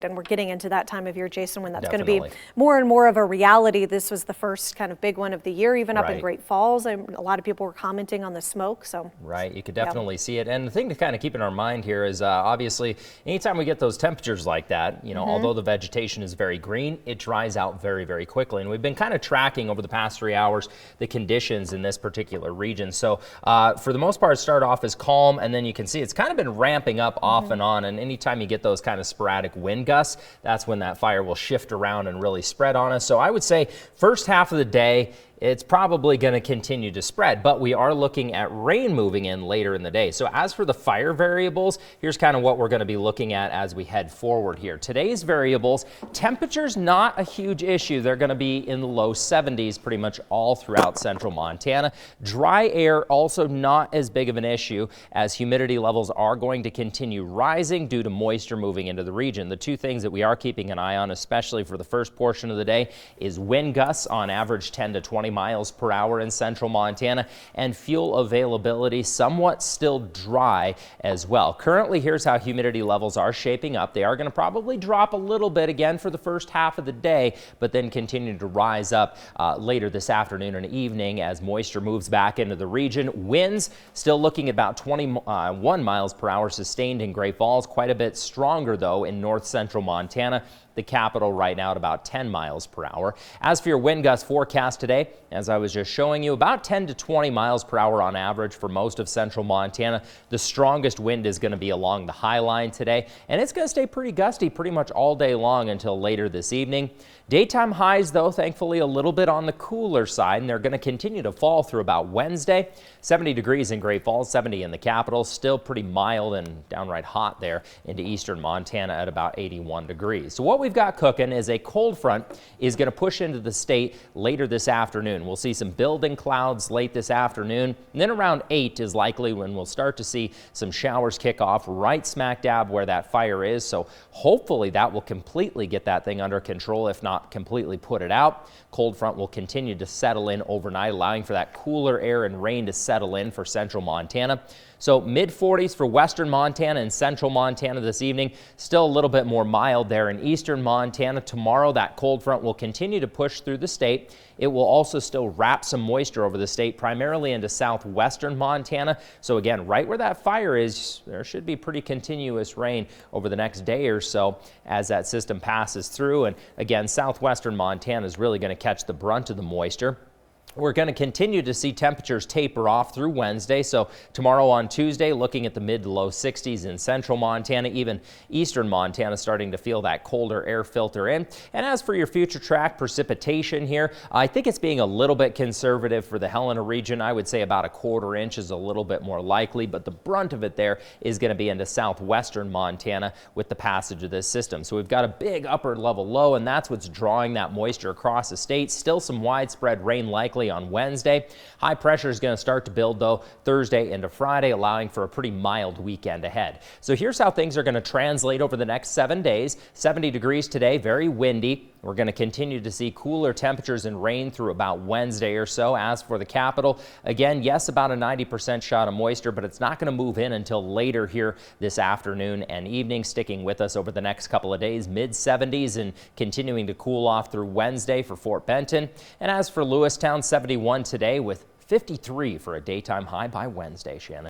And we're getting into that time of year, Jason, when that's Definitely. going to be more and more of a reality. This was the first kind of big one of the year, even up in Great Falls. A lot of people were commenting on the smoke. So right, you could definitely see it. And the thing to kind of keep in our mind here is obviously anytime we get those temperatures like that, you know, although the vegetation is very green, it dries out very, very quickly. And we've been kind of tracking over the past 3 hours the conditions in this particular region. So for the most part, start off as calm, and then you can see it's kind of been ramping up off and on. And anytime you get those kind of sporadic wind gusts, that's when that fire will shift around and really spread on us. So I would say first half of the day, it's probably going to continue to spread, but we are looking at rain moving in later in the day. So as for the fire variables, here's kind of what we're going to be looking at as we head forward here. Today's variables, temperatures not a huge issue. They're going to be in the low 70s pretty much all throughout central Montana. Dry air also not as big of an issue, as humidity levels are going to continue rising due to moisture moving into the region. The two things that we are keeping an eye on, especially for the first portion of the day, is wind gusts on average 10 to 20 miles per hour in central Montana, and fuel availability somewhat still dry as well. Currently, here's how humidity levels are shaping up. They are going to probably drop a little bit again for the first half of the day, but then continue to rise up later this afternoon and evening as moisture moves back into the region. Winds still looking at about 21 miles per hour sustained in Great Falls, quite a bit stronger though in north central Montana. The capital right now at about 10 miles per hour. As for your wind gust forecast today, as I was just showing you, about 10 to 20 miles per hour on average for most of central Montana. The strongest wind is going to be along the high line today, and it's going to stay pretty gusty pretty much all day long until later this evening. Daytime highs, though, thankfully a little bit on the cooler side, and they're going to continue to fall through about Wednesday. 70 degrees in Great Falls, 70 in the capital, still pretty mild and downright hot there into eastern Montana at about 81 degrees. So what we've got cooking is a cold front is going to push into the state later this afternoon. We'll see some building clouds late this afternoon, and then around 8 is likely when we'll start to see some showers kick off right smack dab where that fire is. So hopefully that will completely get that thing under control, if not completely put it out. Cold front will continue to settle in overnight, allowing for that cooler air and rain to settle in for central Montana. So mid 40s for western Montana and central Montana this evening. Still a little bit more mild there in eastern Montana. Tomorrow that cold front will continue to push through the state. It will also still wrap some moisture over the state, primarily into southwestern Montana. So again, right where that fire is, there should be pretty continuous rain over the next day or so as that system passes through. And again, southwestern Montana is really going to catch the brunt of the moisture. We're going to continue to see temperatures taper off through Wednesday. So tomorrow on Tuesday, looking at the mid to low 60s in central Montana, even eastern Montana starting to feel that colder air filter in. And as for your future track precipitation here, I think it's being a little bit conservative for the Helena region. I would say about a quarter inch is a little bit more likely, but the brunt of it there is going to be into southwestern Montana with the passage of this system. So we've got a big upper level low, and that's what's drawing that moisture across the state. Still some widespread rain likely on Wednesday. High pressure is going to start to build though Thursday into Friday, allowing for a pretty mild weekend ahead. So here's how things are going to translate over the next 7 days. 70 degrees today, very windy. We're going to continue to see cooler temperatures and rain through about Wednesday or so. As for the capital, again, yes, about a 90% shot of moisture, but it's not going to move in until later here this afternoon and evening, sticking with us over the next couple of days. Mid 70s and continuing to cool off through Wednesday for Fort Benton. And as for Lewistown, 71 today with 53 for a daytime high by Wednesday, Shannon.